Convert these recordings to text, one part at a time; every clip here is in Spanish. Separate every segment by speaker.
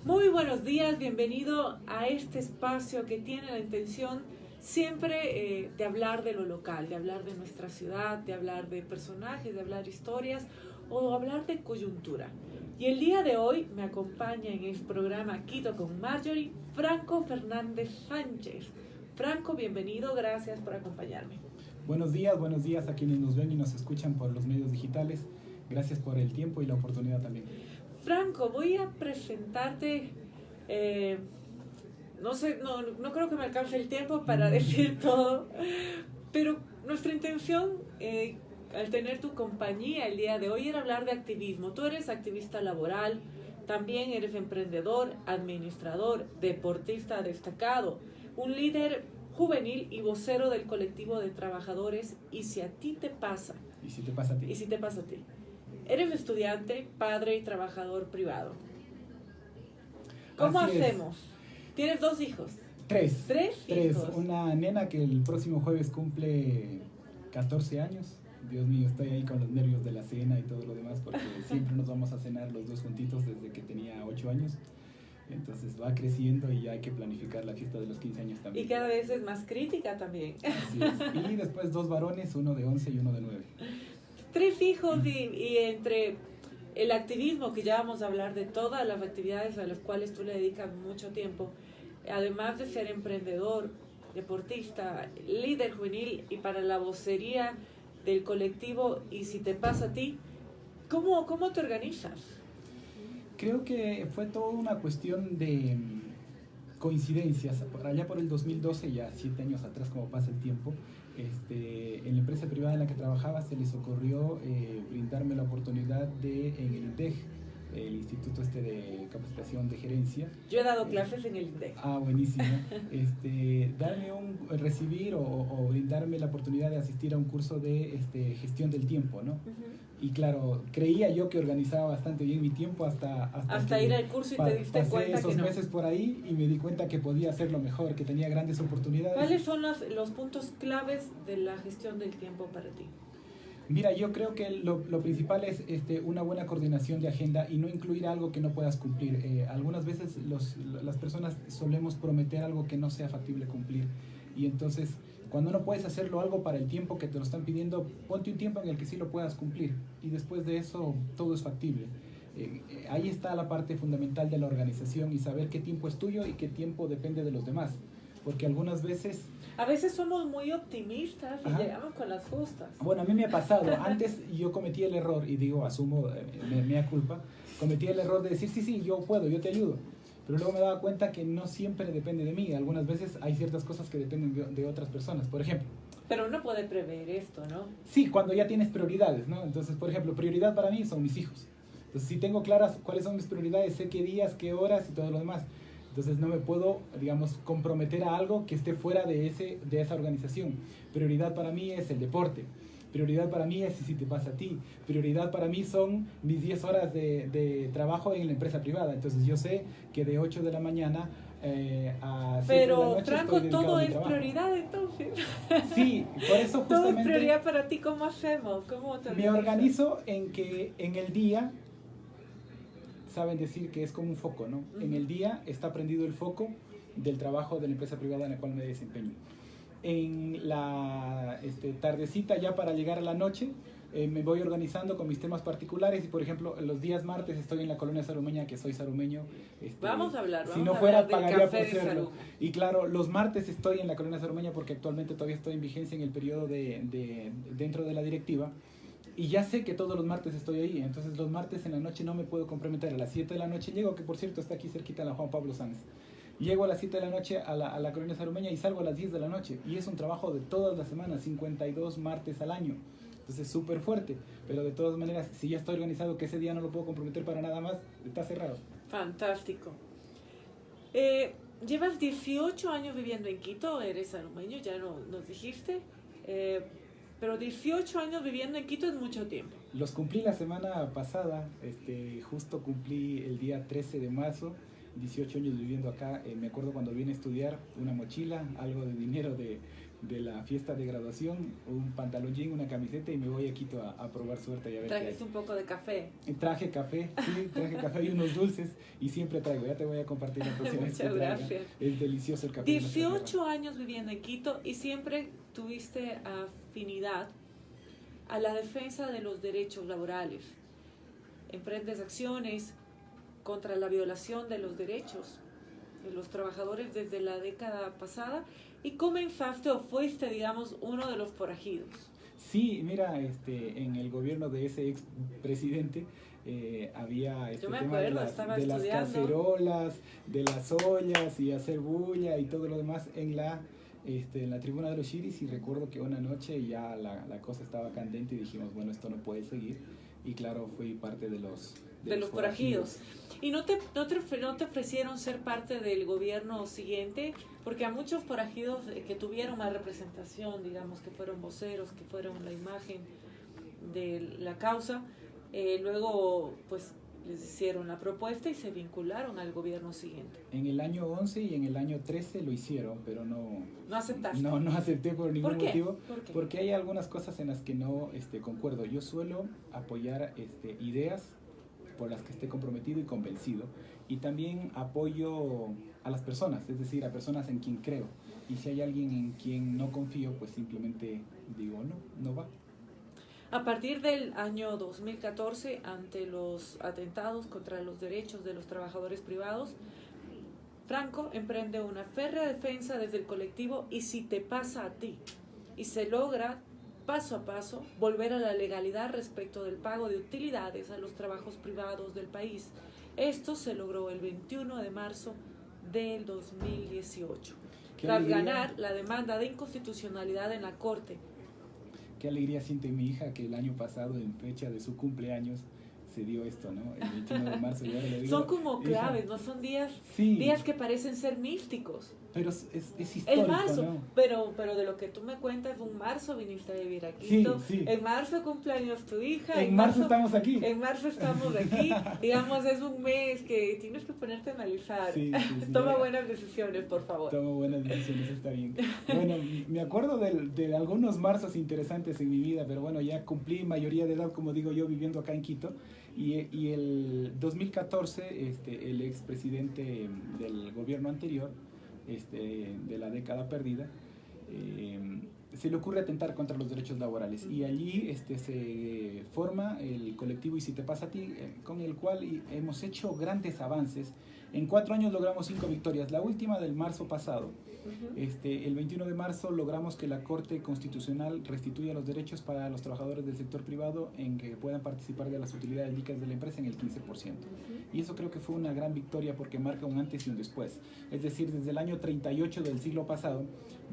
Speaker 1: Muy buenos días, bienvenido a este espacio que tiene la intención siempre de hablar de lo local, de hablar de nuestra ciudad, de hablar de personajes, de hablar de historias o hablar de coyuntura. Y el día de hoy me acompaña en el programa Quito con Marjorie, Franco Fernández Sánchez. Franco, bienvenido, gracias por acompañarme.
Speaker 2: Buenos días a quienes nos ven y nos escuchan por los medios digitales. Gracias por el tiempo y la oportunidad también.
Speaker 1: Franco, voy a presentarte, no creo que me alcance el tiempo para decir todo, pero nuestra intención al tener tu compañía el día de hoy era hablar de activismo. Tú eres activista laboral, también eres emprendedor, administrador, deportista destacado, un líder juvenil y vocero del colectivo de trabajadores Y si a ti te pasa.
Speaker 2: ¿Y si te pasa a ti?
Speaker 1: ¿Y si te pasa a ti? Eres estudiante, padre y trabajador privado. ¿Cómo hacemos? ¿Tienes 2 hijos?
Speaker 2: Tres.
Speaker 1: ¿Tres hijos?
Speaker 2: Una nena que el próximo jueves cumple 14 años. Dios mío, estoy ahí con los nervios de la cena y todo lo demás porque siempre nos vamos a cenar los dos juntitos desde que tenía 8 años. Entonces va creciendo y ya hay que planificar la fiesta de los 15 años también.
Speaker 1: Y cada vez es más crítica también.
Speaker 2: Así es. Y después 2 varones, uno de 11 y uno de 9.
Speaker 1: 3 hijos y entre el activismo, que ya vamos a hablar de todas las actividades a las cuales tú le dedicas mucho tiempo, además de ser emprendedor, deportista, líder juvenil y para la vocería del colectivo Y si te pasa a ti, ¿cómo te organizas?
Speaker 2: Creo que fue toda una cuestión de coincidencias. Allá por el 2012, ya 7 años atrás, como pasa el tiempo, en la empresa privada en la que trabajaba se les ocurrió brindarme la oportunidad de, en el INDEG, el Instituto de Capacitación de Gerencia.
Speaker 1: Yo he dado clases en el INDEC.
Speaker 2: Buenísimo. Recibir o brindarme la oportunidad de asistir a un curso de gestión del tiempo, ¿no? Y claro, creía yo que organizaba bastante bien mi tiempo hasta
Speaker 1: ir al curso y te diste cuenta
Speaker 2: esos
Speaker 1: que no.
Speaker 2: meses por ahí y me di cuenta que podía hacerlo mejor, que tenía grandes oportunidades.
Speaker 1: ¿Cuáles son los puntos claves de la gestión del tiempo para ti?
Speaker 2: Mira, yo creo que lo principal es una buena coordinación de agenda y no incluir algo que no puedas cumplir. Algunas veces las personas solemos prometer algo que no sea factible cumplir y entonces cuando no puedes hacerlo algo para el tiempo que te lo están pidiendo, ponte un tiempo en el que sí lo puedas cumplir y después de eso todo es factible. Ahí está la parte fundamental de la organización y saber qué tiempo es tuyo y qué tiempo depende de los demás, porque algunas veces...
Speaker 1: A veces somos muy optimistas y
Speaker 2: Ajá.
Speaker 1: llegamos con las justas.
Speaker 2: Bueno, a mí me ha pasado. Antes yo cometí el error, y digo, asumo, mea culpa, cometí el error de decir, sí, yo puedo, yo te ayudo. Pero luego me daba cuenta que no siempre depende de mí. Algunas veces hay ciertas cosas que dependen de otras personas. Por ejemplo...
Speaker 1: Pero uno puede prever esto, ¿no?
Speaker 2: Sí, cuando ya tienes prioridades, ¿no? Entonces, por ejemplo, prioridad para mí son mis hijos. Entonces, si tengo claras cuáles son mis prioridades, sé qué días, qué horas y todo lo demás. Entonces no me puedo, digamos, comprometer a algo que esté fuera de esa organización. Prioridad para mí es el deporte. Prioridad para mí es si te pasa a ti. Prioridad para mí son mis 10 horas de trabajo en la empresa privada. Entonces yo sé que de 8 de la mañana a 7 de la noche.
Speaker 1: Pero Franco, todo es prioridad entonces.
Speaker 2: Sí, por eso justamente...
Speaker 1: Todo es prioridad para ti. ¿Cómo hacemos? ¿Cómo te
Speaker 2: me organizo en que en el día... saben decir que es como un foco, ¿no? En el día está prendido el foco del trabajo de la empresa privada en la cual me desempeño. En la tardecita ya para llegar a la noche me voy organizando con mis temas particulares y por ejemplo los días martes estoy en la colonia sarumeña, que soy sarumeño.
Speaker 1: Vamos a hablar,
Speaker 2: si no fuera pagaría por serlo. Y claro, los martes estoy en la colonia sarumeña porque actualmente todavía estoy en vigencia en el periodo dentro de la directiva. Y ya sé que todos los martes estoy ahí, entonces los martes en la noche no me puedo comprometer. A las 7 de la noche llego, que por cierto está aquí cerquita en la Juan Pablo Sáenz. Llego a las 7 de la noche a la colonia sarumeña y salgo a las 10 de la noche. Y es un trabajo de todas las semanas, 52 martes al año. Entonces es súper fuerte, pero de todas maneras, si ya estoy organizado que ese día no lo puedo comprometer para nada más, está cerrado.
Speaker 1: Fantástico. Llevas 18 años viviendo en Quito, eres sarumeño, ya nos dijiste. Pero 18 años viviendo en Quito es mucho tiempo.
Speaker 2: Los cumplí la semana pasada, justo cumplí el día 13 de marzo, 18 años viviendo acá. Me acuerdo cuando vine a estudiar, una mochila, algo de dinero de la fiesta de graduación, un pantalón jean, una camiseta y me voy a Quito a probar suerte y a ver.
Speaker 1: ¿Trajiste un poco de café?
Speaker 2: Traje café, sí, traje café y unos dulces y siempre traigo, ya te voy a compartir la próxima vez.
Speaker 1: Muchas gracias.
Speaker 2: Es delicioso el café.
Speaker 1: 18 años viviendo en Quito y siempre tuviste afinidad a la defensa de los derechos laborales. Emprendes acciones contra la violación de los derechos de los trabajadores desde la década pasada y comenzaste o fuiste, digamos, uno de los forajidos.
Speaker 2: Sí, mira, en el gobierno de ese ex presidente había este tema de las cacerolas, de las ollas y hacer bulla y todo lo demás en la tribuna de los Shiris, y recuerdo que una noche ya la cosa estaba candente y dijimos, bueno, esto no puede seguir, y claro, fui parte de los
Speaker 1: forajidos. ¿Y no te ofrecieron ser parte del gobierno siguiente? Porque a muchos forajidos que tuvieron más representación, digamos, que fueron voceros, que fueron la imagen de la causa, luego pues les hicieron la propuesta y se vincularon al gobierno siguiente.
Speaker 2: En el año 11 y en el año 13 lo hicieron, pero no...
Speaker 1: ¿No aceptaste?
Speaker 2: No acepté por ningún motivo.
Speaker 1: ¿Por qué?
Speaker 2: Porque hay algunas cosas en las que no concuerdo. Yo suelo apoyar ideas por las que esté comprometido y convencido, y también apoyo a las personas, es decir, a personas en quien creo, y si hay alguien en quien no confío, pues simplemente digo no va.
Speaker 1: A partir del año 2014, ante los atentados contra los derechos de los trabajadores privados, Franco emprende una férrea defensa desde el colectivo Y Si Te Pasa a Ti, y se logra paso a paso volver a la legalidad respecto del pago de utilidades a los trabajos privados del país. Esto se logró el 21 de marzo del 2018, tras ganar la demanda de inconstitucionalidad en la Corte.
Speaker 2: Qué alegría siente mi hija que el año pasado, en fecha de su cumpleaños, se dio esto, ¿no? El 21 de marzo. Y ahora le digo,
Speaker 1: son como claves, ¿no? Son días que parecen ser místicos.
Speaker 2: Pero es histórico,
Speaker 1: el marzo,
Speaker 2: ¿no?
Speaker 1: pero de lo que tú me cuentas, un marzo viniste a vivir aquí. Sí. En marzo cumpleaños tu hija.
Speaker 2: En marzo estamos aquí.
Speaker 1: En marzo estamos aquí. Digamos, es un mes que tienes que ponerte a analizar.
Speaker 2: Sí,
Speaker 1: Toma buenas decisiones, por favor.
Speaker 2: Toma buenas decisiones, está bien. Bueno, me acuerdo de algunos marzos interesantes en mi vida, pero bueno, ya cumplí mayoría de edad, como digo yo, viviendo acá en Quito. Y el 2014, el expresidente del gobierno anterior, de la década perdida, se le ocurre atentar contra los derechos laborales, y allí se forma el colectivo Y Si Te Pasa a Ti, con el cual hemos hecho grandes avances. En 4 años logramos 5 victorias, la última del marzo pasado. El 21 de marzo logramos que la Corte Constitucional restituya los derechos para los trabajadores del sector privado en que puedan participar de las utilidades líquidas de la empresa en el 15%. Y eso creo que fue una gran victoria porque marca un antes y un después. Es decir, desde el año 38 del siglo pasado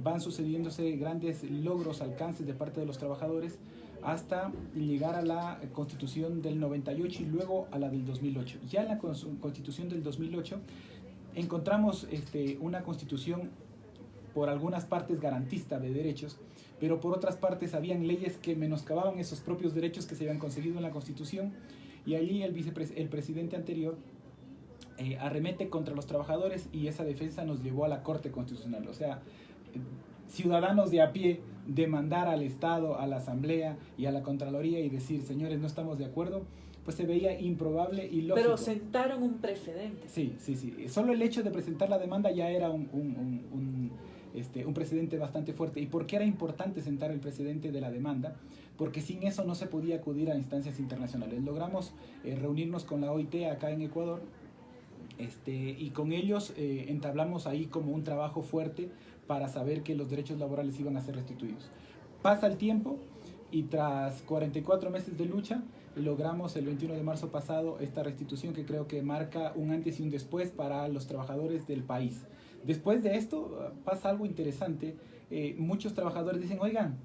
Speaker 2: van sucediéndose grandes logros, alcances de parte de los trabajadores, hasta llegar a la Constitución del 98 y luego a la del 2008. Ya en la Constitución del 2008 encontramos una Constitución por algunas partes garantista de derechos, pero por otras partes habían leyes que menoscababan esos propios derechos que se habían conseguido en la Constitución, y allí el presidente anterior arremete contra los trabajadores, y esa defensa nos llevó a la Corte Constitucional. O sea, ciudadanos de a pie demandar al Estado, a la Asamblea y a la Contraloría y decir, señores, no estamos de acuerdo, pues se veía improbable y lógico.
Speaker 1: Pero sentaron un precedente.
Speaker 2: Sí. Solo el hecho de presentar la demanda ya era un precedente bastante fuerte. ¿Y por qué era importante sentar el precedente de la demanda? Porque sin eso no se podía acudir a instancias internacionales. Logramos reunirnos con la OIT acá en Ecuador, y con ellos entablamos ahí como un trabajo fuerte para saber que los derechos laborales iban a ser restituidos. Pasa el tiempo y tras 44 meses de lucha logramos el 21 de marzo pasado esta restitución que creo que marca un antes y un después para los trabajadores del país. Después de esto pasa algo interesante. Muchos trabajadores dicen, oigan,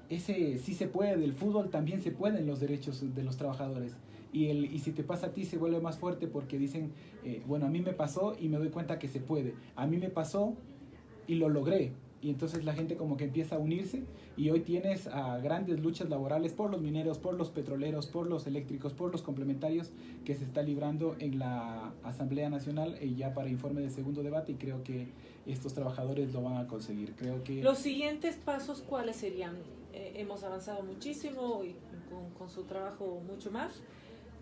Speaker 2: ese sí se puede, del fútbol también se pueden los derechos de los trabajadores. Y si te pasa a ti se vuelve más fuerte porque dicen, bueno, a mí me pasó y me doy cuenta que se puede. A mí me pasó y lo logré. y entonces la gente como que empieza a unirse y hoy tienes grandes luchas laborales por los mineros, por los petroleros, por los eléctricos, por los complementarios que se está librando en la Asamblea Nacional ya para informe de segundo debate, y creo que estos trabajadores lo van a conseguir. Creo que
Speaker 1: los siguientes pasos, ¿cuáles serían? Hemos avanzado muchísimo y con su trabajo mucho más,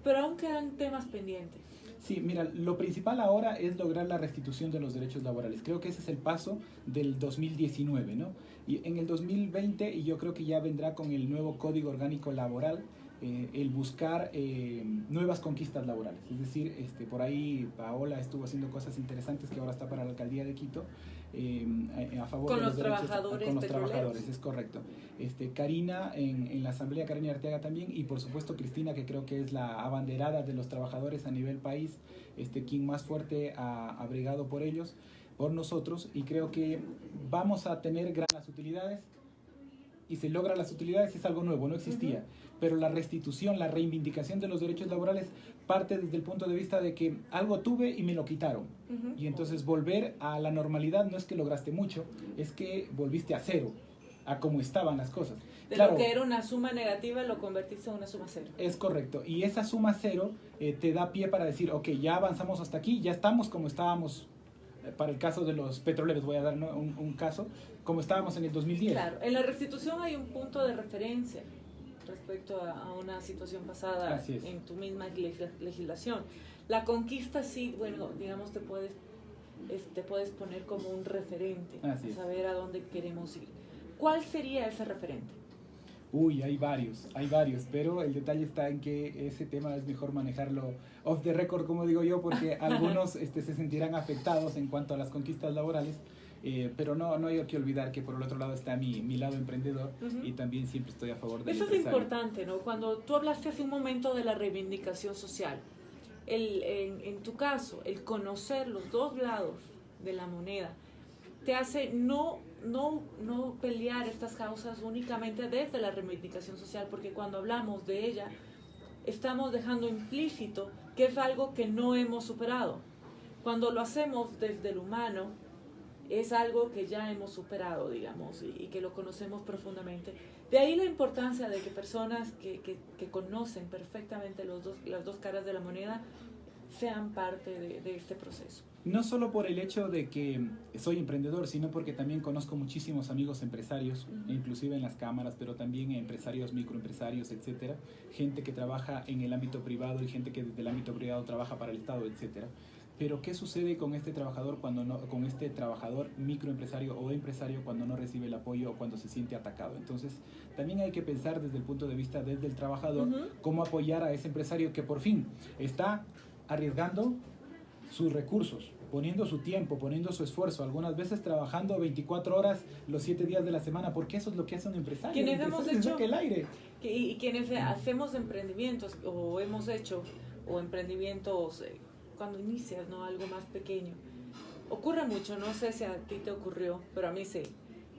Speaker 1: pero aún quedan temas pendientes.
Speaker 2: Sí, mira, lo principal ahora es lograr la restitución de los derechos laborales. Creo que ese es el paso del 2019, ¿no? Y en el 2020, y yo creo que ya vendrá con el nuevo Código Orgánico Laboral, el buscar nuevas conquistas laborales. Es decir, por ahí Paola estuvo haciendo cosas interesantes que ahora está para la alcaldía de Quito, a favor
Speaker 1: con
Speaker 2: de
Speaker 1: los trabajadores,
Speaker 2: con los trabajadores, es correcto. Karina en la asamblea, Karina Arteaga también, y por supuesto Cristina, que creo que es la abanderada de los trabajadores a nivel país, quien más fuerte ha bregado por ellos, por nosotros, y creo que vamos a tener grandes utilidades. Y se logra las utilidades, es algo nuevo, no existía. Pero la restitución, la reivindicación de los derechos laborales parte desde el punto de vista de que algo tuve y me lo quitaron. Y entonces volver a la normalidad no es que lograste mucho, es que volviste a cero, a cómo estaban las cosas.
Speaker 1: De claro, lo que era una suma negativa lo convertiste en una suma cero.
Speaker 2: Es correcto. Y esa suma cero te da pie para decir, ok, ya avanzamos hasta aquí, ya estamos como estábamos. Para el caso de los petroleros, voy a dar un caso, como estábamos en el 2010.
Speaker 1: Claro, en la restitución hay un punto de referencia respecto a una situación pasada en tu misma legislación. La conquista sí, bueno, digamos, te puedes poner como un referente, saber a dónde queremos ir. ¿Cuál sería ese referente?
Speaker 2: Uy, hay varios, pero el detalle está en que ese tema es mejor manejarlo off the record, como digo yo, porque algunos se sentirán afectados en cuanto a las conquistas laborales, pero no hay que olvidar que por el otro lado está mi lado emprendedor, y también siempre estoy a favor de
Speaker 1: eso. Es importante, ¿no? Cuando tú hablaste hace un momento de la reivindicación social, en tu caso, el conocer los dos lados de la moneda te hace no pelear estas causas únicamente desde la reivindicación social, porque cuando hablamos de ella estamos dejando implícito que es algo que no hemos superado. Cuando lo hacemos desde el humano es algo que ya hemos superado, digamos, y que lo conocemos profundamente. De ahí la importancia de que personas que conocen perfectamente las dos caras de la moneda sean parte de este proceso.
Speaker 2: No solo por el hecho de que soy emprendedor, sino porque también conozco muchísimos amigos empresarios, inclusive en las cámaras, pero también empresarios, microempresarios, etcétera, gente que trabaja en el ámbito privado y gente que desde el ámbito privado trabaja para el Estado, etcétera. Pero ¿qué sucede con este trabajador con este trabajador microempresario o empresario cuando no recibe el apoyo o cuando se siente atacado? Entonces, también hay que pensar desde el punto de vista desde el trabajador, cómo apoyar a ese empresario que por fin está arriesgando sus recursos, poniendo su tiempo, poniendo su esfuerzo, algunas veces trabajando 24 horas los 7 días de la semana, porque eso es lo que hace un empresario.
Speaker 1: Quienes hemos hecho
Speaker 2: el aire.
Speaker 1: Y quienes hacemos emprendimientos o hemos hecho emprendimientos cuando inicias, ¿no? Algo más pequeño. Ocurre mucho, no sé si a ti te ocurrió, pero a mí sí,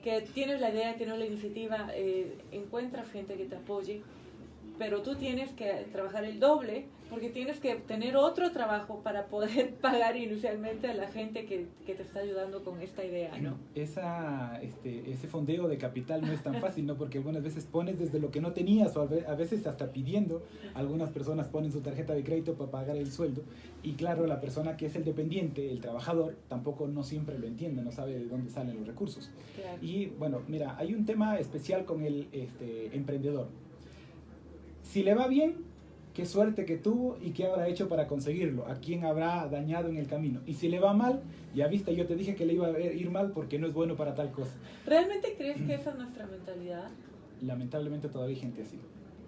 Speaker 1: que tienes la idea, tienes la iniciativa, encuentras gente que te apoye, pero tú tienes que trabajar el doble porque tienes que tener otro trabajo para poder pagar inicialmente a la gente que te está ayudando con esta idea, ¿no?
Speaker 2: Ese fondeo de capital no es tan fácil, ¿no? Porque algunas veces pones desde lo que no tenías o a veces hasta pidiendo. Algunas personas ponen su tarjeta de crédito para pagar el sueldo y claro, la persona que es el dependiente, el trabajador, tampoco no siempre lo entiende, no sabe de dónde salen los recursos.
Speaker 1: Claro.
Speaker 2: Y bueno, mira, hay un tema especial con el emprendedor. Si le va bien, qué suerte que tuvo y qué habrá hecho para conseguirlo, a quién habrá dañado en el camino. Y si le va mal, ya viste, yo te dije que le iba a ir mal porque no es bueno para tal cosa.
Speaker 1: ¿Realmente crees que esa es nuestra mentalidad?
Speaker 2: Lamentablemente todavía hay gente así.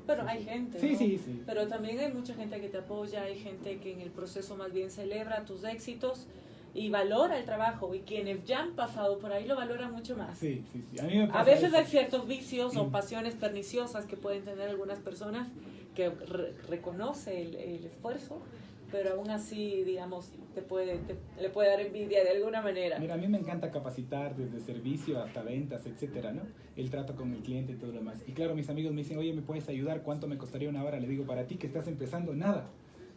Speaker 1: Pero hay gente,
Speaker 2: sí,
Speaker 1: ¿no?
Speaker 2: Sí.
Speaker 1: Pero también hay mucha gente que te apoya, hay gente que en el proceso más bien celebra tus éxitos y valora el trabajo, y quienes ya han pasado por ahí lo valoran mucho más.
Speaker 2: Sí. A mí me pasa
Speaker 1: a veces
Speaker 2: eso.
Speaker 1: Hay ciertos vicios o pasiones perniciosas que pueden tener algunas personas que reconoce el esfuerzo, pero aún así, digamos, le puede dar envidia de alguna manera.
Speaker 2: Mira, a mí me encanta capacitar desde servicio hasta ventas, etcétera, ¿no? El trato con el cliente y todo lo demás. Y claro, mis amigos me dicen, oye, ¿me puedes ayudar? ¿Cuánto me costaría una hora? Le digo, para ti que estás empezando, nada.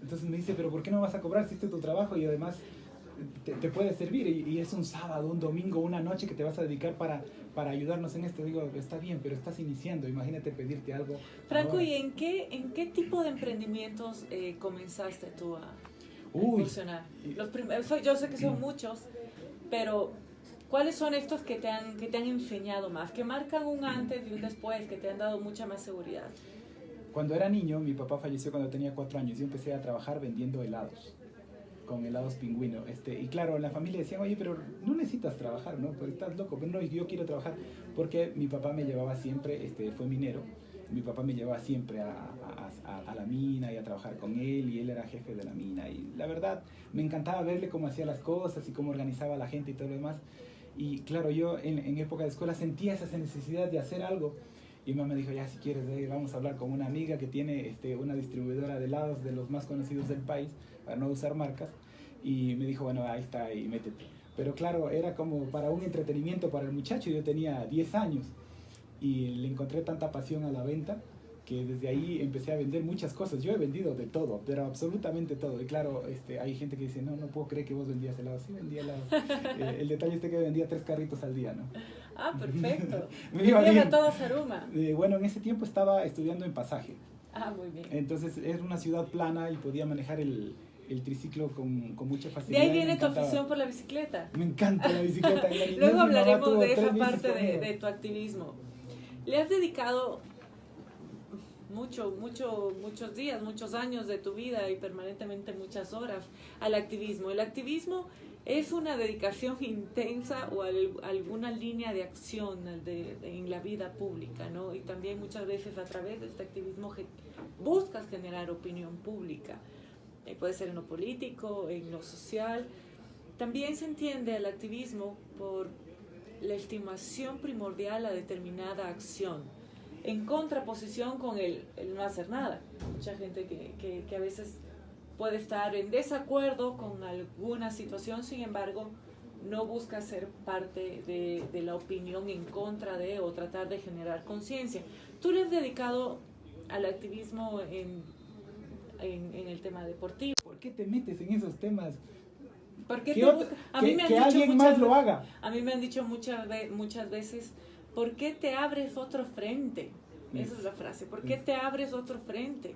Speaker 2: Entonces me dice, pero ¿por qué no vas a cobrar si este es tu trabajo? Y además te puede servir y es un sábado, un domingo, una noche que te vas a dedicar para ayudarnos en esto. Digo, está bien, pero estás iniciando, imagínate pedirte algo.
Speaker 1: Franco,
Speaker 2: ahora.
Speaker 1: ¿Y en qué tipo de emprendimientos comenzaste tú a incursionar? Yo sé que son muchos, pero ¿cuáles son estos que te han enseñado más, que marcan un antes y un después, que te han dado mucha más seguridad?
Speaker 2: Cuando era niño, mi papá falleció cuando tenía 4 años. Yo empecé a trabajar vendiendo helados, con helados Pingüino. Y claro, la familia decía, oye, pero no necesitas trabajar, ¿no? Pues estás loco. Pero no, yo quiero trabajar porque mi papá me llevaba siempre, fue minero. Mi papá me llevaba siempre a la mina y a trabajar con él, y él era jefe de la mina. Y la verdad, me encantaba verle cómo hacía las cosas y cómo organizaba a la gente y todo lo demás. Y claro, yo en época de escuela sentía esa necesidad de hacer algo. Y mi mamá me dijo, ya si quieres, vamos a hablar con una amiga que tiene una distribuidora de helados de los más conocidos del país, para no usar marcas. Y me dijo, bueno, ahí está, y métete. Pero claro, era como para un entretenimiento para el muchacho. Yo tenía 10 años y le encontré tanta pasión a la venta que desde ahí empecé a vender muchas cosas. Yo he vendido de todo, pero absolutamente todo. Y claro, hay gente que dice, no puedo creer que vos vendías helados. Sí, vendía helados. El detalle es que vendía 3 carritos al día, ¿no?
Speaker 1: Ah, perfecto.
Speaker 2: Me iba bien.
Speaker 1: A todo Zaruma.
Speaker 2: Bueno, en ese tiempo estaba estudiando en Pasaje.
Speaker 1: Ah, muy bien.
Speaker 2: Entonces era una ciudad plana y podía manejar el triciclo con mucha facilidad.
Speaker 1: ¿De ahí viene tu afición por la bicicleta?
Speaker 2: Me encanta la bicicleta.
Speaker 1: Luego hablaremos de esa parte de tu activismo. Le has dedicado muchos días, muchos años de tu vida y permanentemente muchas horas al activismo. ¿El activismo es una dedicación intensa o alguna línea de acción en la vida pública, ¿no? Y también muchas veces a través de este activismo buscas generar opinión pública. Puede ser en lo político, en lo social. También se entiende el activismo por la estimación primordial a determinada acción, en contraposición con el no hacer nada. Mucha gente que a veces puede estar en desacuerdo con alguna situación, sin embargo, no busca ser parte de la opinión en contra de o tratar de generar conciencia. Tú le has dedicado al activismo en el tema deportivo.
Speaker 2: ¿Por qué te metes en esos temas?
Speaker 1: Porque
Speaker 2: que alguien más lo haga.
Speaker 1: A mí me han dicho muchas veces, ¿por qué te abres otro frente? Esa es la frase. ¿Por qué te abres otro frente?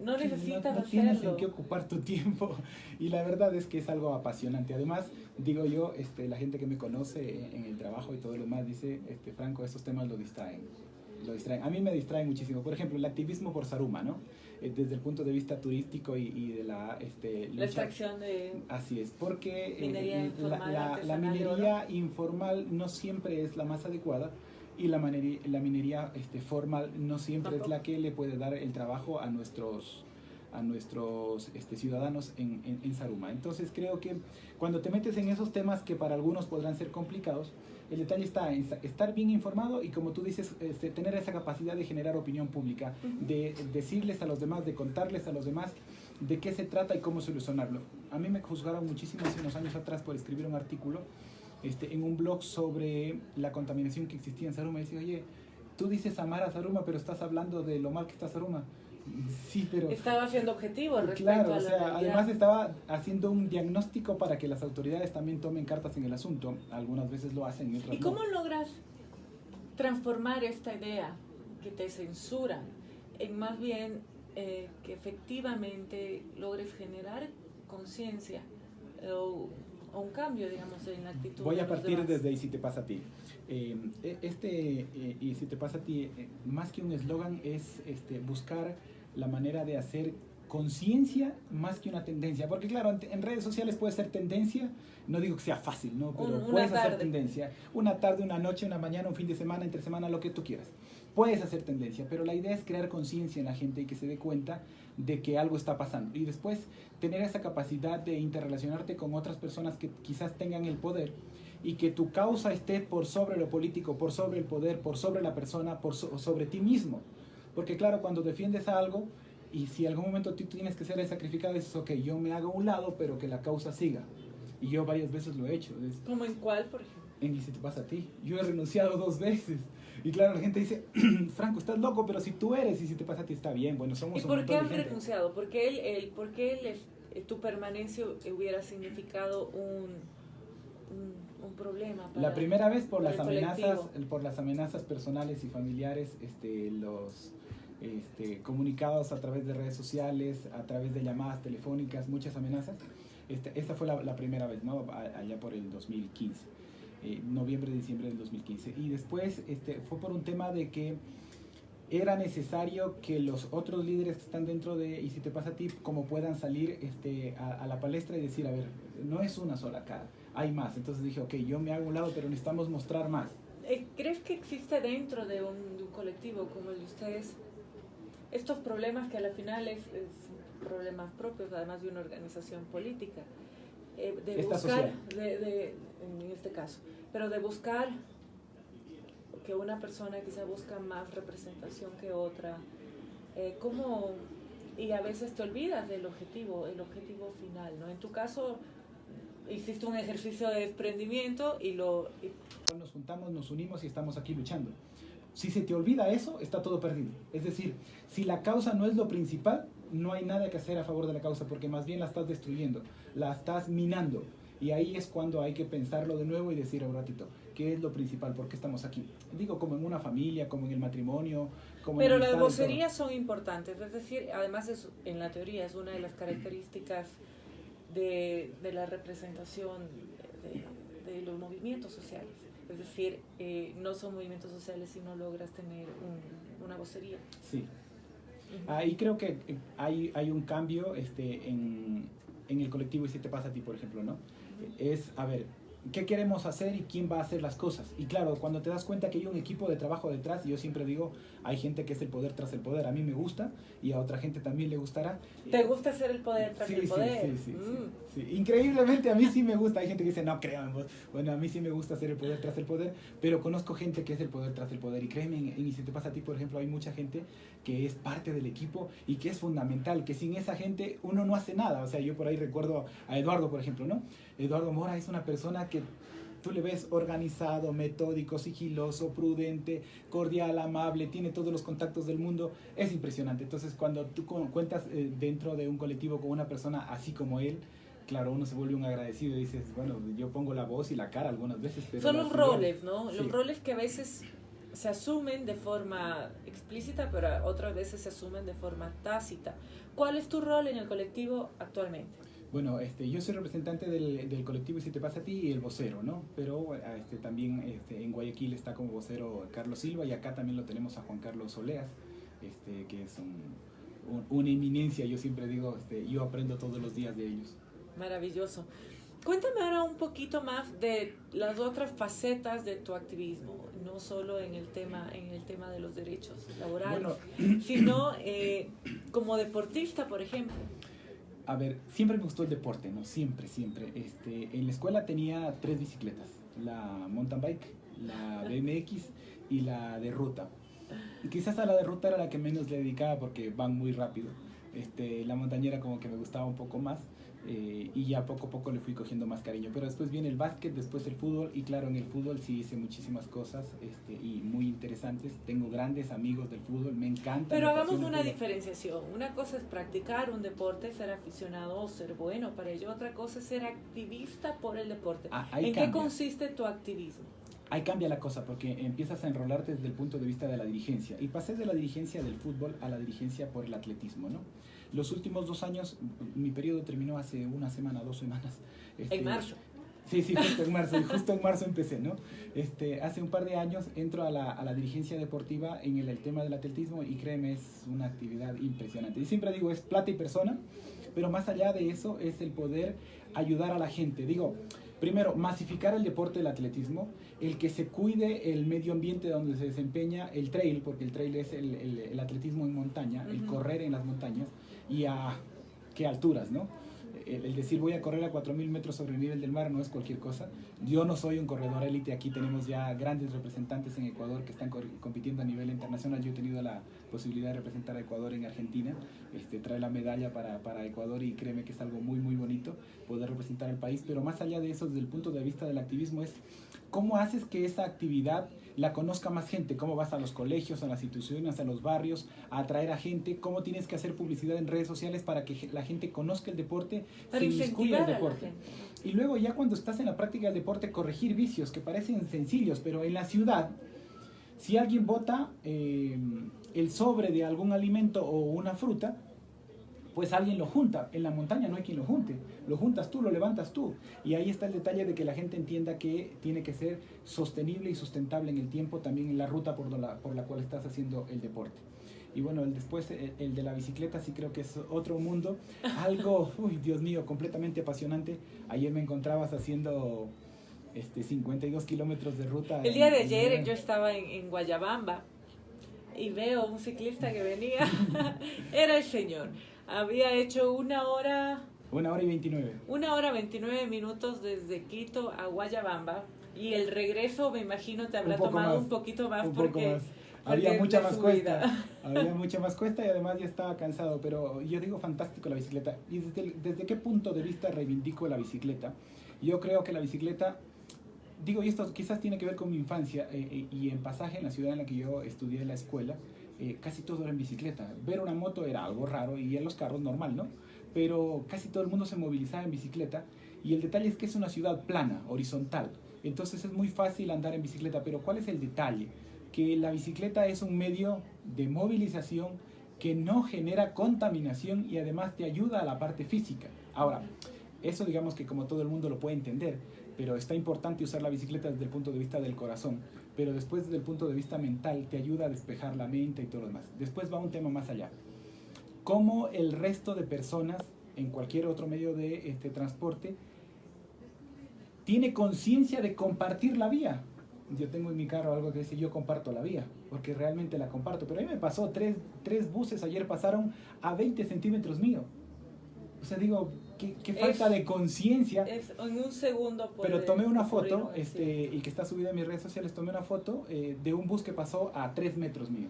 Speaker 1: No necesitas
Speaker 2: no tienes en qué ocupar tu tiempo. Y la verdad es que es algo apasionante. Además, digo yo, la gente que me conoce en el trabajo y todo lo demás dice, Franco, esos temas lo distraen. A mí me distrae muchísimo. Por ejemplo, el activismo por Zaruma, ¿no? Desde el punto de vista turístico y de la
Speaker 1: la extracción de...
Speaker 2: Así es, porque
Speaker 1: minería
Speaker 2: la minería informal no siempre es la más adecuada, y la minería formal no siempre es la que le puede dar el trabajo a nuestros ciudadanos en Zaruma. Entonces creo que cuando te metes en esos temas que para algunos podrán ser complicados, el detalle está en estar bien informado y, como tú dices, tener esa capacidad de generar opinión pública, de decirles a los demás, de contarles a los demás de qué se trata y cómo solucionarlo. A mí me juzgaron muchísimo hace unos años atrás por escribir un artículo en un blog sobre la contaminación que existía en Zaruma. Y decía, oye, tú dices amar a Zaruma, pero estás hablando de lo mal que está Zaruma. Sí, pero...
Speaker 1: Estaba siendo objetivo respecto
Speaker 2: claro,
Speaker 1: a la realidad.
Speaker 2: además estaba haciendo un diagnóstico para que las autoridades también tomen cartas en el asunto. Algunas veces lo hacen y otras no.
Speaker 1: ¿Y cómo logras transformar esta idea que te censuran en más bien que efectivamente logres generar conciencia o un cambio, digamos, en la actitud?
Speaker 2: Voy a partir desde "Y si te pasa a ti". "Y si te pasa a ti", más que un eslogan, es buscar la manera de hacer conciencia más que una tendencia, porque claro, en redes sociales puede ser tendencia, no digo que sea fácil, ¿no? Pero puedes hacer tendencia, una tarde, una noche, una mañana, un fin de semana, entre semana, lo que tú quieras, puedes hacer tendencia, pero la idea es crear conciencia en la gente y que se dé cuenta de que algo está pasando, y después tener esa capacidad de interrelacionarte con otras personas que quizás tengan el poder, y que tu causa esté por sobre lo político, por sobre el poder, por sobre la persona, sobre ti mismo. Porque claro, cuando defiendes algo, y si en algún momento tú tienes que ser el sacrificado, dices, ok, yo me hago a un lado, pero que la causa siga. Y yo varias veces lo he hecho.
Speaker 1: ¿Cómo en cuál, por ejemplo?
Speaker 2: En "Y si te pasa a ti". Yo he renunciado 2 veces. Y claro, la gente dice, Franco, estás loco, pero si tú eres, y si te pasa a ti, está bien. Bueno, somos
Speaker 1: ¿Y por qué has renunciado? ¿Por qué tu permanencia hubiera significado un problema para
Speaker 2: la primera vez por las
Speaker 1: colectivo.
Speaker 2: amenazas personales y familiares, comunicados a través de redes sociales, a través de llamadas telefónicas, muchas amenazas. Esta fue la primera vez, ¿no? Allá por el 2015, noviembre, diciembre del 2015. Y después fue por un tema de que era necesario que los otros líderes que están dentro de Y Si Te Pasa a Ti, como puedan salir a la palestra y decir, a ver, no es una sola cara, hay más. Entonces dije, ok, yo me hago a un lado, pero necesitamos mostrar más.
Speaker 1: ¿Crees que existe dentro de un colectivo como el de ustedes estos problemas que al final es problemas propios, además de una organización política? De
Speaker 2: Esta
Speaker 1: buscar,
Speaker 2: social.
Speaker 1: en este caso, pero de buscar que una persona quizá busca más representación que otra, ¿cómo? Y a veces te olvidas del objetivo final, ¿no? En tu caso, hiciste un ejercicio de desprendimiento
Speaker 2: Nos juntamos, nos unimos y estamos aquí luchando. Si se te olvida eso, está todo perdido. Es decir, si la causa no es lo principal, no hay nada que hacer a favor de la causa, porque más bien la estás destruyendo, la estás minando. Y ahí es cuando hay que pensarlo de nuevo y decir un ratito, ¿qué es lo principal? ¿Por qué estamos aquí? Digo, como en una familia, como en el matrimonio, como
Speaker 1: Pero
Speaker 2: en
Speaker 1: las vocerías son importantes, es decir, además en la teoría es una de las características de la representación de los movimientos sociales. Es decir, no son movimientos sociales si no logras tener una vocería.
Speaker 2: Sí. Ahí creo que hay un cambio en el colectivo Y Si Te Pasa a Ti, por ejemplo, ¿no? Es, a ver, ¿qué queremos hacer y quién va a hacer las cosas? Y claro, cuando te das cuenta que hay un equipo de trabajo detrás, yo siempre digo, hay gente que es el poder tras el poder. A mí me gusta y a otra gente también le gustará.
Speaker 1: ¿Te gusta ser el poder tras el poder?
Speaker 2: Sí. Increíblemente a mí sí me gusta. Hay gente que dice, no creo en vos. Bueno, a mí sí me gusta ser el poder tras el poder, pero conozco gente que es el poder tras el poder. Y créeme, en Y Si Te Pasa a Ti, por ejemplo, hay mucha gente que es parte del equipo y que es fundamental, que sin esa gente uno no hace nada. O sea, yo por ahí recuerdo a Eduardo, por ejemplo, ¿no? Eduardo Mora es una persona que tú le ves organizado, metódico, sigiloso, prudente, cordial, amable, tiene todos los contactos del mundo, es impresionante. Entonces, cuando tú cuentas dentro de un colectivo con una persona así como él, claro, uno se vuelve un agradecido y dices, bueno, yo pongo la voz y la cara algunas veces, pero...
Speaker 1: Son los roles, ¿no?
Speaker 2: Sí.
Speaker 1: Los roles que a veces se asumen de forma explícita, pero otras veces se asumen de forma tácita. ¿Cuál es tu rol en el colectivo actualmente?
Speaker 2: Bueno, yo soy representante del colectivo Y Si Te Pasa a Ti y el vocero, ¿no? Pero también en Guayaquil está como vocero Carlos Silva y acá también lo tenemos a Juan Carlos Oleas, que es una eminencia. Yo siempre digo, yo aprendo todos los días de ellos.
Speaker 1: Maravilloso. Cuéntame ahora un poquito más de las otras facetas de tu activismo, no solo en el tema de los derechos laborales, sino como deportista, por ejemplo.
Speaker 2: A ver, siempre me gustó el deporte, ¿no? Siempre. En la escuela tenía 3 bicicletas, la mountain bike, la BMX y la de ruta. Y quizás a la de ruta era la que menos le dedicaba porque van muy rápido. La montañera como que me gustaba un poco más. Y ya poco a poco le fui cogiendo más cariño, pero después viene el básquet, después el fútbol, y claro, en el fútbol sí hice muchísimas cosas y muy interesantes. Tengo grandes amigos del fútbol, me encanta.
Speaker 1: Pero hagamos una diferenciación. Una cosa es practicar un deporte, ser aficionado o ser bueno para ello. Otra cosa es ser activista por el deporte. ¿En qué consiste tu activismo?
Speaker 2: Ahí cambia la cosa porque empiezas a enrolarte desde el punto de vista de la dirigencia, y pasé de la dirigencia del fútbol a la dirigencia por el atletismo, ¿no? Los últimos 2 años, mi periodo terminó hace 1 semana, 2 semanas.
Speaker 1: En marzo.
Speaker 2: Sí, justo en marzo, y justo en marzo empecé, ¿no? Hace un par de años entro a la dirigencia deportiva en el tema del atletismo, y créeme, es una actividad impresionante. Y siempre digo, es plata y persona, pero más allá de eso es el poder ayudar a la gente. Digo, primero, masificar el deporte del atletismo, el que se cuide el medio ambiente donde se desempeña el trail, porque el trail es el atletismo en montaña, el correr en las montañas, y a qué alturas, ¿no? El decir voy a correr a 4.000 metros sobre el nivel del mar no es cualquier cosa. Yo no soy un corredor élite, aquí tenemos ya grandes representantes en Ecuador que están compitiendo a nivel internacional. Yo he tenido la posibilidad de representar a Ecuador en Argentina, trae la medalla para Ecuador, y créeme que es algo muy muy bonito poder representar al país. Pero más allá de eso, desde el punto de vista del activismo, es ¿cómo haces que esa actividad la conozca más gente? ¿Cómo vas a los colegios, a las instituciones, a los barrios, a atraer a gente? ¿Cómo tienes que hacer publicidad en redes sociales para que la gente conozca el deporte,
Speaker 1: para
Speaker 2: inmiscuya el deporte?
Speaker 1: Gente.
Speaker 2: Y luego ya cuando estás en la práctica del deporte, corregir vicios que parecen sencillos, pero en la ciudad, si alguien bota el sobre de algún alimento o una fruta, pues alguien lo junta. En la montaña no hay quien lo junte. Lo juntas tú, lo levantas tú. Y ahí está el detalle de que la gente entienda que tiene que ser sostenible y sustentable en el tiempo, también en la ruta por la cual estás haciendo el deporte. Y bueno, después el de la bicicleta sí creo que es otro mundo. Algo, uy, Dios mío, completamente apasionante. Ayer me encontrabas haciendo 52 kilómetros de ruta.
Speaker 1: El día de ayer yo estaba en Guayabamba y veo un ciclista que venía. Era el señor. Había hecho 1 hora...
Speaker 2: 1 hora y 29.
Speaker 1: 1 hora 29 minutos desde Quito a Guayabamba. Y el regreso, me imagino, te habrá tomado un poquito más porque...
Speaker 2: Había mucha más cuesta. Había mucha más cuesta y además ya estaba cansado. Pero yo digo, fantástico la bicicleta. ¿Y desde qué punto de vista reivindico la bicicleta? Yo creo que la bicicleta... Digo, y esto quizás tiene que ver con mi infancia y en Pasaje, en la ciudad en la que yo estudié en la escuela, casi todo era en bicicleta. Ver una moto era algo raro y en los carros normal, ¿no? Pero casi todo el mundo se movilizaba en bicicleta y el detalle es que es una ciudad plana, horizontal. Entonces es muy fácil andar en bicicleta, pero ¿cuál es el detalle? Que la bicicleta es un medio de movilización que no genera contaminación y además te ayuda a la parte física. Ahora, eso digamos que como todo el mundo lo puede entender, pero está importante usar la bicicleta desde el punto de vista del corazón, pero después desde el punto de vista mental te ayuda a despejar la mente y todo lo demás. Después va un tema más allá. ¿Cómo el resto de personas en cualquier otro medio de transporte tiene conciencia de compartir la vía? Yo tengo en mi carro algo que dice yo comparto la vía, porque realmente la comparto, pero a mí me pasó, tres buses ayer pasaron a 20 centímetros mío. O sea, digo, qué falta de conciencia.
Speaker 1: Es en un segundo.
Speaker 2: Pero tomé una foto, y que está subida en mis redes sociales, tomé una foto de un bus que pasó a 3 metros mío.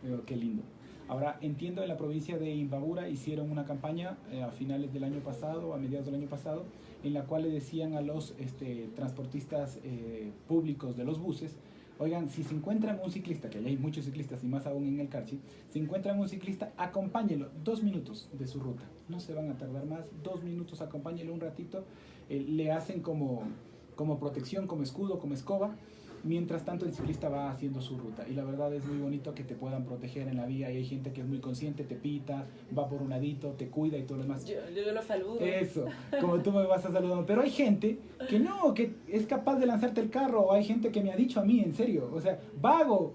Speaker 2: Digo, qué lindo. Ahora, entiendo, en la provincia de Imbabura hicieron una campaña a finales del año pasado, a mediados del año pasado, en la cual le decían a los transportistas públicos de los buses, oigan, si se encuentran un ciclista, que allá hay muchos ciclistas y más aún en el Carchi, si encuentran un ciclista, acompáñenlo 2 minutos de su ruta. No se van a tardar más, 2 minutos, acompáñenlo un ratito, le hacen como protección, como escudo, como escoba. Mientras tanto el ciclista va haciendo su ruta y la verdad es muy bonito que te puedan proteger en la vía y hay gente que es muy consciente, te pita, va por un ladito, te cuida y todo lo demás.
Speaker 1: Yo lo saludo.
Speaker 2: Eso, como tú me vas a saludar. Pero hay gente que no, que es capaz de lanzarte el carro, o hay gente que me ha dicho a mí, en serio, o sea, vago,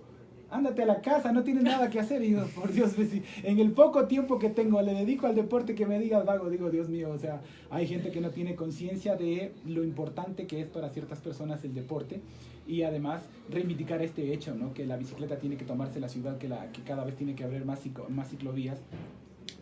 Speaker 2: ándate a la casa, no tienes nada que hacer. Y digo, por Dios, en el poco tiempo que tengo le dedico al deporte, que me digas vago, digo, Dios mío, o sea, hay gente que no tiene conciencia de lo importante que es para ciertas personas el deporte. Y además reivindicar este hecho, ¿no? Que la bicicleta tiene que tomarse la ciudad, que cada vez tiene que haber más ciclovías,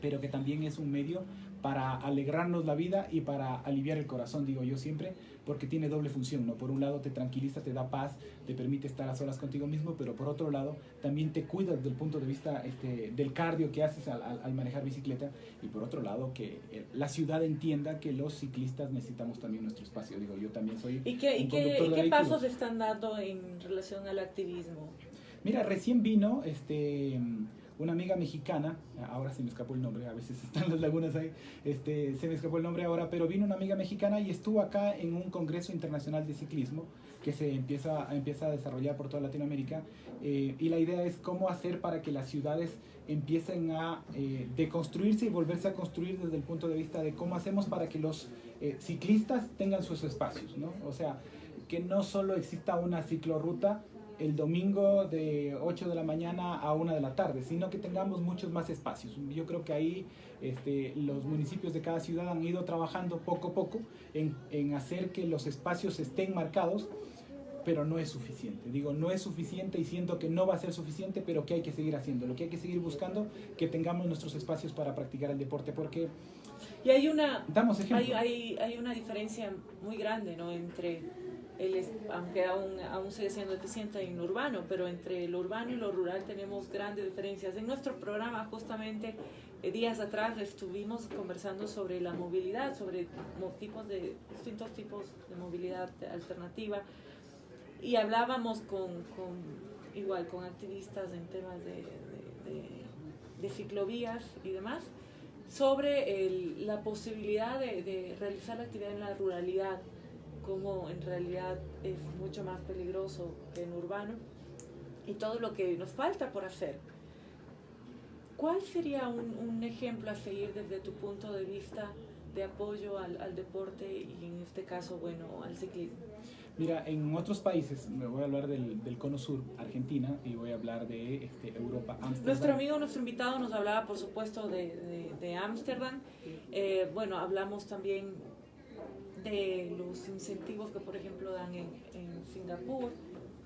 Speaker 2: pero que también es un medio para alegrarnos la vida y para aliviar el corazón, digo yo siempre, porque tiene doble función, ¿no? Por un lado te tranquiliza, te da paz, te permite estar a solas contigo mismo, pero por otro lado también te cuida desde el punto de vista del cardio que haces al manejar bicicleta, y por otro lado que la ciudad entienda que los ciclistas necesitamos también nuestro espacio. Digo, yo también soy
Speaker 1: ¿Y qué pasos están dando en relación al activismo?
Speaker 2: Mira, recién vino una amiga mexicana, ahora se me escapó el nombre, a veces están las lagunas ahí, se me escapó el nombre ahora, pero vino una amiga mexicana y estuvo acá en un congreso internacional de ciclismo que se empieza a desarrollar por toda Latinoamérica, y la idea es cómo hacer para que las ciudades empiecen a deconstruirse y volverse a construir desde el punto de vista de cómo hacemos para que los ciclistas tengan sus espacios, ¿no? O sea, que no solo exista una ciclorruta el domingo de 8 de la mañana a 1 de la tarde, sino que tengamos muchos más espacios. Yo creo que ahí los municipios de cada ciudad han ido trabajando poco a poco en hacer que los espacios estén marcados, pero no es suficiente. Digo, no es suficiente y siento que no va a ser suficiente, pero que hay que seguir haciendo, lo que hay que seguir buscando, que tengamos nuestros espacios para practicar el deporte, porque...
Speaker 1: Y hay una diferencia muy grande, ¿no? Entre... aunque aún sigue siendo eficiente en lo urbano, pero entre lo urbano y lo rural tenemos grandes diferencias. En nuestro programa, justamente, días atrás estuvimos conversando sobre la movilidad, sobre distintos tipos de movilidad alternativa, y hablábamos igual con activistas en temas de ciclovías y demás, sobre la posibilidad de realizar la actividad en la ruralidad, como en realidad es mucho más peligroso que en urbano, y todo lo que nos falta por hacer. ¿Cuál sería un ejemplo a seguir desde tu punto de vista de apoyo al deporte y en este caso, bueno, al ciclismo?
Speaker 2: Mira, en otros países, me voy a hablar del Cono Sur, Argentina, y voy a hablar de Europa, Ámsterdam.
Speaker 1: Nuestro invitado nos hablaba, por supuesto, de Ámsterdam. Bueno, hablamos también de los incentivos que, por ejemplo, dan en Singapur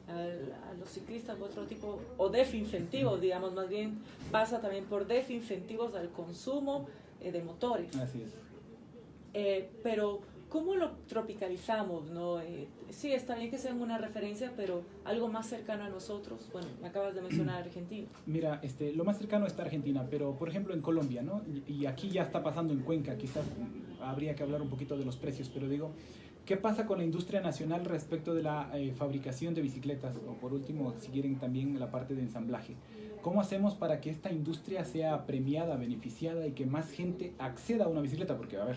Speaker 1: a los ciclistas, otro tipo, o desincentivos, digamos, más bien pasa también por desincentivos al consumo de motores.
Speaker 2: Así es.
Speaker 1: Pero ¿cómo lo tropicalizamos, no? Sí, está bien que sean una referencia, pero algo más cercano a nosotros. Bueno, me acabas de mencionar Argentina.
Speaker 2: Mira, lo más cercano está Argentina, pero por ejemplo en Colombia, ¿no? Y aquí ya está pasando en Cuenca, quizás habría que hablar un poquito de los precios, pero digo, ¿qué pasa con la industria nacional respecto de la fabricación de bicicletas? O por último, si quieren también la parte de ensamblaje. ¿Cómo hacemos para que esta industria sea premiada, beneficiada y que más gente acceda a una bicicleta? Porque, a ver,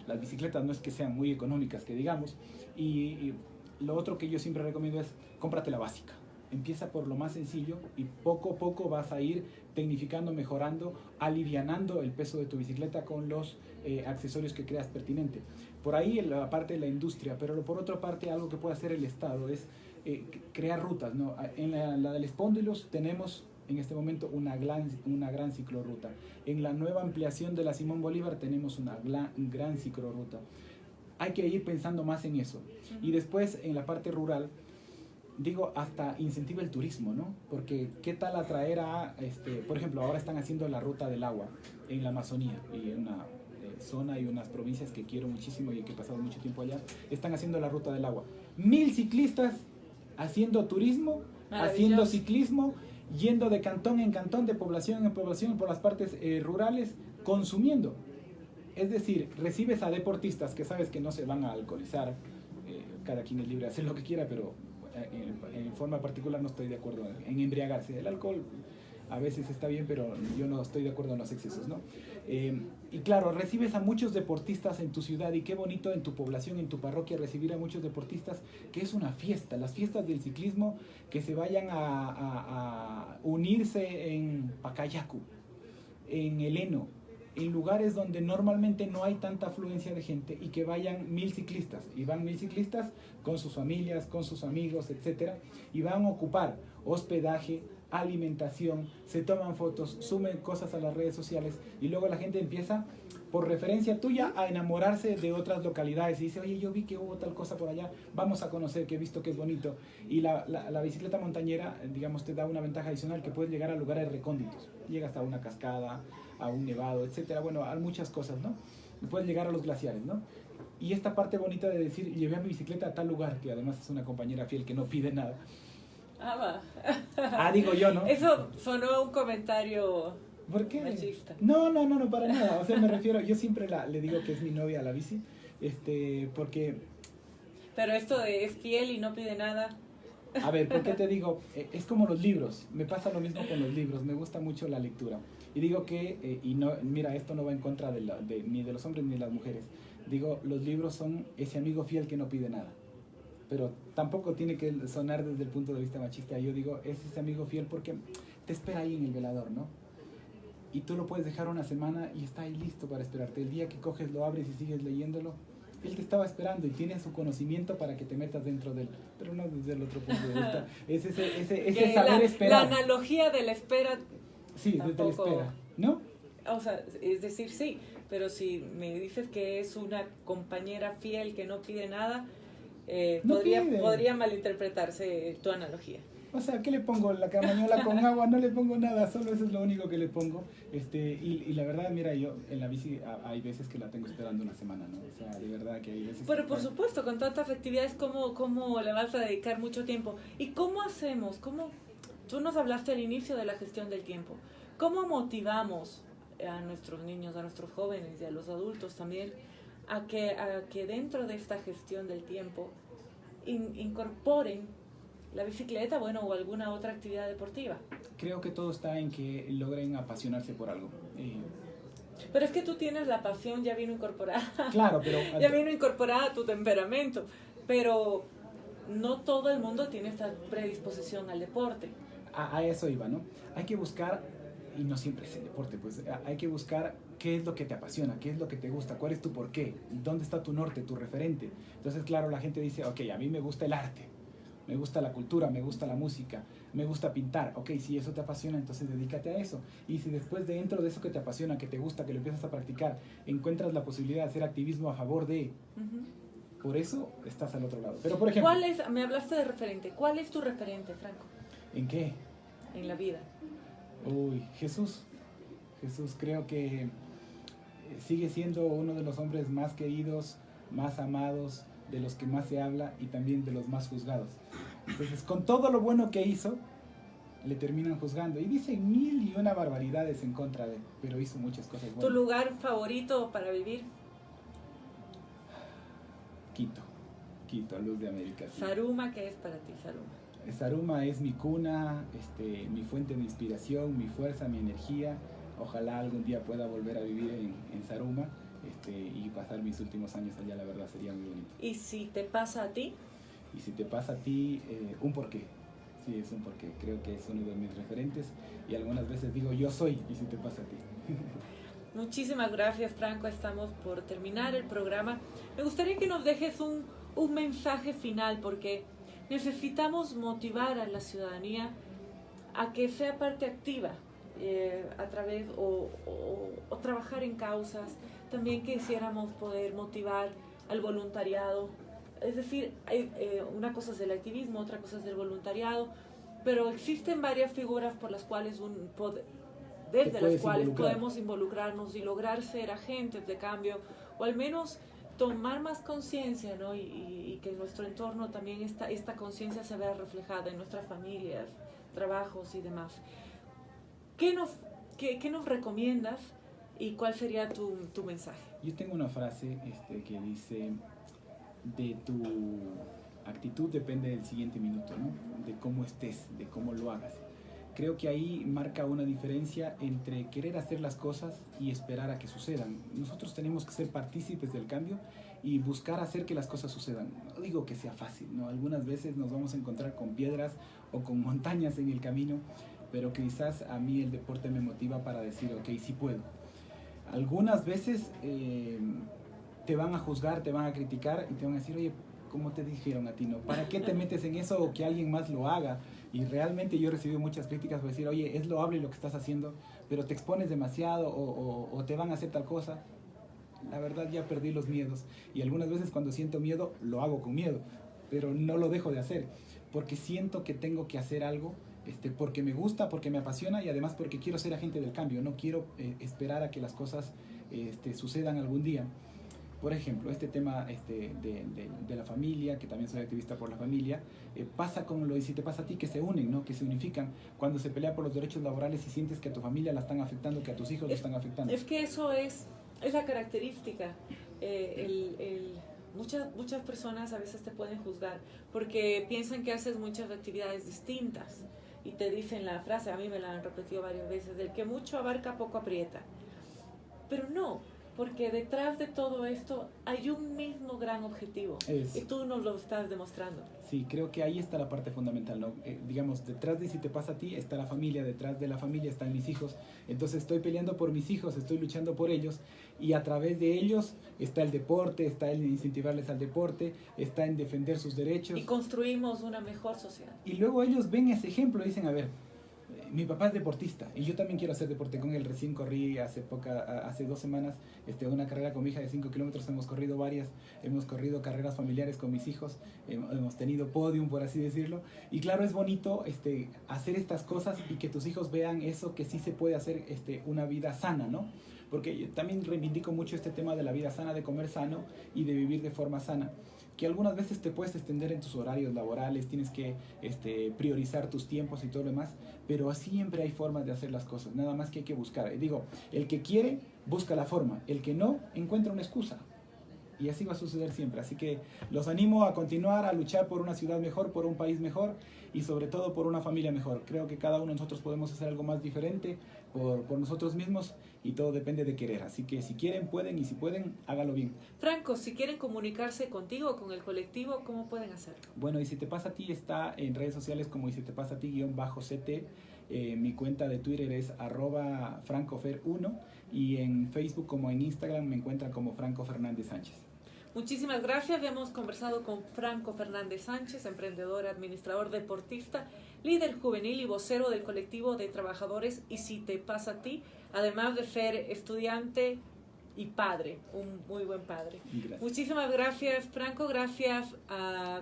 Speaker 2: las bicicletas no es que sean muy económicas, que digamos, y lo otro que yo siempre recomiendo es cómprate la básica. Empieza por lo más sencillo y poco a poco vas a ir tecnificando, mejorando, alivianando el peso de tu bicicleta con los accesorios que creas pertinente. Por ahí la parte de la industria, pero por otra parte algo que puede hacer el Estado es crear rutas, ¿no? En la del Espóndilos tenemos en este momento una gran ciclorruta. En la nueva ampliación de la Simón Bolívar tenemos una gran ciclorruta. Hay que ir pensando más en eso. Y después en la parte rural, digo, hasta incentiva el turismo, ¿no? Porque qué tal atraer por ejemplo, ahora están haciendo la ruta del agua en la Amazonía y en una zona y unas provincias que quiero muchísimo y que he pasado mucho tiempo allá, están haciendo la ruta del agua. 1000 ciclistas haciendo turismo, haciendo ciclismo, yendo de cantón en cantón, de población en población, por las partes rurales, consumiendo. Es decir, recibes a deportistas que sabes que no se van a alcoholizar, cada quien es libre de hacer lo que quiera, pero en forma particular no estoy de acuerdo en embriagarse. El alcohol a veces está bien, pero yo no estoy de acuerdo en los excesos, ¿no? Y claro, recibes a muchos deportistas en tu ciudad y qué bonito en tu población, en tu parroquia, recibir a muchos deportistas, que es una fiesta, las fiestas del ciclismo, que se vayan a unirse en Pacayacu, en Eleno, en lugares donde normalmente no hay tanta afluencia de gente y que vayan 1000 ciclistas. Y van 1000 ciclistas con sus familias, con sus amigos, etcétera, y van a ocupar hospedaje, alimentación, se toman fotos, suben cosas a las redes sociales y luego la gente empieza, por referencia tuya, a enamorarse de otras localidades y dice, oye, yo vi que hubo tal cosa por allá, vamos a conocer, que he visto que es bonito. Y la bicicleta montañera, digamos, te da una ventaja adicional, que puedes llegar a lugares recónditos, llegas a una cascada, a un nevado, etcétera, bueno, a muchas cosas, ¿no? Puedes llegar a los glaciares, ¿no? Y esta parte bonita de decir, llevé a mi bicicleta a tal lugar, que además es una compañera fiel que no pide nada. Digo yo, ¿no?
Speaker 1: Eso sonó un comentario.
Speaker 2: ¿Por qué?
Speaker 1: Machista.
Speaker 2: No, para nada. O sea, me refiero, yo siempre le digo que es mi novia a la bici, porque...
Speaker 1: Pero esto de es fiel y no pide nada.
Speaker 2: A ver, ¿por qué te digo? Es como los libros. Me pasa lo mismo con los libros. Me gusta mucho la lectura. Y digo que, y no, mira, esto no va en contra ni de los hombres ni de las mujeres. Digo, los libros son ese amigo fiel que no pide nada. Pero tampoco tiene que sonar desde el punto de vista machista. Yo digo, es ese amigo fiel porque te espera ahí en el velador, ¿no? Y tú lo puedes dejar una semana y está ahí listo para esperarte. El día que coges, lo abres y sigues leyéndolo, él te estaba esperando y tiene su conocimiento para que te metas dentro de él. Pero no desde el otro punto de vista. Es ese saber esperar.
Speaker 1: La analogía de la espera.
Speaker 2: Sí, desde la espera, ¿no?
Speaker 1: O sea, es decir, sí, pero si me dices que es una compañera fiel que no pide nada, podría malinterpretarse tu analogía.
Speaker 2: O sea, ¿qué le pongo? La camañola con agua, no le pongo nada, solo eso es lo único que le pongo. Y la verdad, mira, yo en la bici hay veces que la tengo esperando una semana, ¿no? O sea, de verdad que hay veces...
Speaker 1: Pero por supuesto, con tantas actividades, ¿cómo le vas a dedicar mucho tiempo? ¿Y cómo hacemos? Tú nos hablaste al inicio de la gestión del tiempo. ¿Cómo motivamos a nuestros niños, a nuestros jóvenes y a los adultos también a que dentro de esta gestión del tiempo incorporen la bicicleta, bueno, o alguna otra actividad deportiva.
Speaker 2: Creo que todo está en que logren apasionarse por algo.
Speaker 1: Pero es que tú tienes la pasión, ya vino incorporada.
Speaker 2: Claro, pero...
Speaker 1: Ya vino incorporada a tu temperamento, pero no todo el mundo tiene esta predisposición al deporte.
Speaker 2: A eso iba, ¿no? Hay que buscar, y no siempre es el deporte, pues hay que buscar qué es lo que te apasiona, qué es lo que te gusta, cuál es tu porqué, dónde está tu norte, tu referente. Entonces, claro, la gente dice, ok, a mí me gusta el arte, me gusta la cultura, me gusta la música, me gusta pintar. Ok, si eso te apasiona, entonces dedícate a eso. Y si después dentro de eso que te apasiona, que te gusta, que lo empiezas a practicar, encuentras la posibilidad de hacer activismo a favor de... Por eso estás al otro lado. Pero, por ejemplo...
Speaker 1: Me hablaste de referente. ¿Cuál es tu referente, Franco?
Speaker 2: ¿En qué?
Speaker 1: En la vida.
Speaker 2: Uy, Jesús. Jesús creo que sigue siendo uno de los hombres más queridos, más amados, de los que más se habla y también de los más juzgados. Entonces, con todo lo bueno que hizo, le terminan juzgando y dicen 1001 barbaridades en contra de él, pero hizo muchas cosas buenas.
Speaker 1: ¿Tu lugar favorito para vivir?
Speaker 2: Quito, Luz de América. Sí.
Speaker 1: Saruma, ¿qué es para ti, Saruma?
Speaker 2: Saruma es mi cuna, mi fuente de inspiración, mi fuerza, mi energía. Ojalá algún día pueda volver a vivir en Saruma y pasar mis últimos años allá, la verdad sería muy bonito.
Speaker 1: ¿Y si te pasa a ti?
Speaker 2: Y si te pasa a ti, un porqué. Sí, es un porqué. Creo que es uno de mis referentes y algunas veces digo yo soy, y si te pasa a ti.
Speaker 1: Muchísimas gracias, Franco. Estamos por terminar el programa. Me gustaría que nos dejes un mensaje final, porque necesitamos motivar a la ciudadanía a que sea parte activa a través o trabajar en causas. También quisiéramos poder motivar al voluntariado. Es decir, una cosa es el activismo, otra cosa es el voluntariado, pero existen varias figuras por las cuales desde las cuales podemos involucrarnos y lograr ser agentes de cambio, o al menos tomar más conciencia, ¿no? Y que en nuestro entorno también esta conciencia se vea reflejada en nuestras familias, trabajos y demás. ¿Qué nos recomiendas y cuál sería tu mensaje?
Speaker 2: Yo tengo una frase que dice, de tu actitud depende del siguiente minuto, ¿no? De cómo estés, de cómo lo hagas. Creo que ahí marca una diferencia entre querer hacer las cosas y esperar a que sucedan. Nosotros tenemos que ser partícipes del cambio y buscar hacer que las cosas sucedan. No digo que sea fácil, ¿no? Algunas veces nos vamos a encontrar con piedras o con montañas en el camino, pero quizás a mí el deporte me motiva para decir, ok, sí puedo. Algunas veces te van a juzgar, te van a criticar y te van a decir, oye, ¿cómo te dijeron a ti, no? ¿Para qué te metes en eso o que alguien más lo haga? Y realmente yo he recibido muchas críticas por decir, oye, es loable lo que estás haciendo, pero te expones demasiado o te van a hacer tal cosa. La verdad ya perdí los miedos y algunas veces cuando siento miedo lo hago con miedo, pero no lo dejo de hacer porque siento que tengo que hacer algo porque me gusta, porque me apasiona y además porque quiero ser agente del cambio. No quiero esperar a que las cosas sucedan algún día. Por ejemplo, este tema de la familia, que también soy activista por la familia, pasa con lo y si te pasa a ti, que se unen, ¿no? Que se unifican cuando se pelea por los derechos laborales y sientes que a tu familia la están afectando, que a tus hijos lo están afectando.
Speaker 1: Es que eso es la característica. Muchas personas a veces te pueden juzgar porque piensan que haces muchas actividades distintas y te dicen la frase, a mí me la han repetido varias veces, del que mucho abarca, poco aprieta. Pero no, porque detrás de todo esto hay un mismo gran objetivo y tú nos lo estás demostrando.
Speaker 2: Sí, creo que ahí está la parte fundamental, ¿no? Digamos, detrás de si te pasa a ti está la familia, detrás de la familia están mis hijos. Entonces estoy peleando por mis hijos, estoy luchando por ellos y a través de ellos está el deporte, está el incentivarles al deporte, está en defender sus derechos.
Speaker 1: Y construimos una mejor sociedad.
Speaker 2: Y luego ellos ven ese ejemplo y dicen, a ver, mi papá es deportista y yo también quiero hacer deporte con él. Recién corrí hace 2 semanas una carrera con mi hija de 5 kilómetros, hemos corrido varias, hemos corrido carreras familiares con mis hijos, hemos tenido podium, por así decirlo, y claro, es bonito hacer estas cosas y que tus hijos vean eso, que sí se puede hacer una vida sana, ¿no? Porque yo también reivindico mucho este tema de la vida sana, de comer sano y de vivir de forma sana, que algunas veces te puedes extender en tus horarios laborales, tienes que priorizar tus tiempos y todo lo demás, pero siempre hay formas de hacer las cosas, nada más que hay que buscar. Digo, el que quiere, busca la forma, el que no, encuentra una excusa. y así va a suceder siempre. Así que los animo a continuar a luchar por una ciudad mejor, por un país mejor y sobre todo por una familia mejor. Creo que cada uno de nosotros podemos hacer algo más diferente por nosotros mismos y todo depende de querer. Así que si quieren, pueden, y si pueden, hágalo bien.
Speaker 1: Franco, si quieren comunicarse contigo, con el colectivo, ¿cómo pueden hacerlo?
Speaker 2: Bueno, Y Si Te Pasa a Ti está en redes sociales como Y Si Te Pasa a Ti _CT. Mi cuenta de Twitter es @francofer1 y en Facebook como en Instagram me encuentran como Franco Fernández Sánchez.
Speaker 1: Muchísimas gracias. Hemos conversado con Franco Fernández Sánchez, emprendedor, administrador, deportista, líder juvenil y vocero del colectivo de trabajadores Y Si Te Pasa a Ti, además de ser estudiante y padre, un muy buen padre.
Speaker 2: Gracias.
Speaker 1: Muchísimas gracias, Franco. Gracias a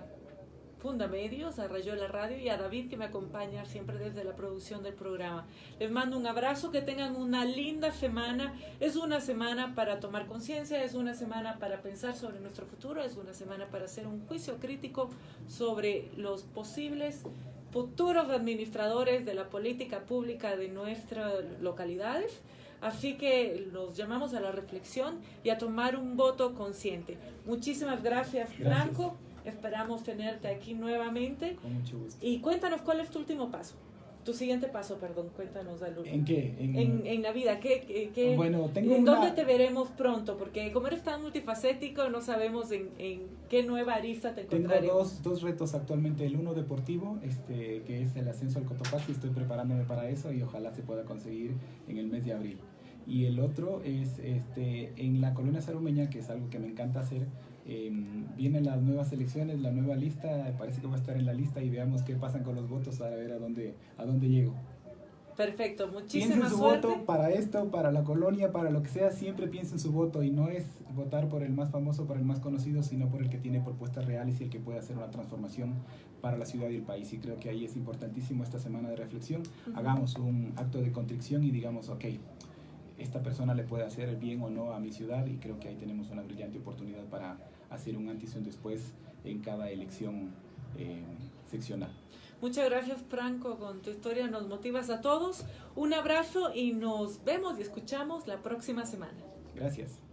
Speaker 1: Fundamedios, a Rayola Radio y a David, que me acompaña siempre desde la producción del programa. Les mando un abrazo, que tengan una linda semana. Es una semana para tomar conciencia, es una semana para pensar sobre nuestro futuro, es una semana para hacer un juicio crítico sobre los posibles futuros administradores de la política pública de nuestras localidades. Así que los llamamos a la reflexión y a tomar un voto consciente. Muchísimas gracias, Franco. Esperamos tenerte aquí nuevamente.
Speaker 2: Con mucho gusto.
Speaker 1: Y cuéntanos, ¿cuál es tu último paso? Tu siguiente paso, perdón, cuéntanos, Alú.
Speaker 2: ¿En qué?
Speaker 1: En la vida, ¿qué,
Speaker 2: bueno,
Speaker 1: ¿en dónde te veremos pronto? Porque como eres tan multifacético, no sabemos en qué nueva arista te encontraremos.
Speaker 2: Tengo dos retos actualmente. El uno deportivo, que es el ascenso al Cotopaxi. Estoy preparándome para eso y ojalá se pueda conseguir en el mes de abril. Y el otro es en la Colonia Sarumeña, que es algo que me encanta hacer. Vienen las nuevas elecciones, la nueva lista, parece que va a estar en la lista y veamos qué pasan con los votos para ver a dónde llego.
Speaker 1: Perfecto, muchísima
Speaker 2: piensen su
Speaker 1: suerte.
Speaker 2: Voto para esto, para la colonia, para lo que sea, siempre piensen su voto y no es votar por el más famoso, por el más conocido, sino por el que tiene propuestas reales y el que puede hacer una transformación para la ciudad y el país. Y creo que ahí es importantísimo esta semana de reflexión. Hagamos un acto de contrición y digamos, ok, esta persona le puede hacer el bien o no a mi ciudad, y creo que ahí tenemos una brillante oportunidad para hacer un antes y un después en cada elección seccional.
Speaker 1: Muchas gracias, Franco, con tu historia nos motivas a todos. Un abrazo y nos vemos y escuchamos la próxima semana.
Speaker 2: Gracias.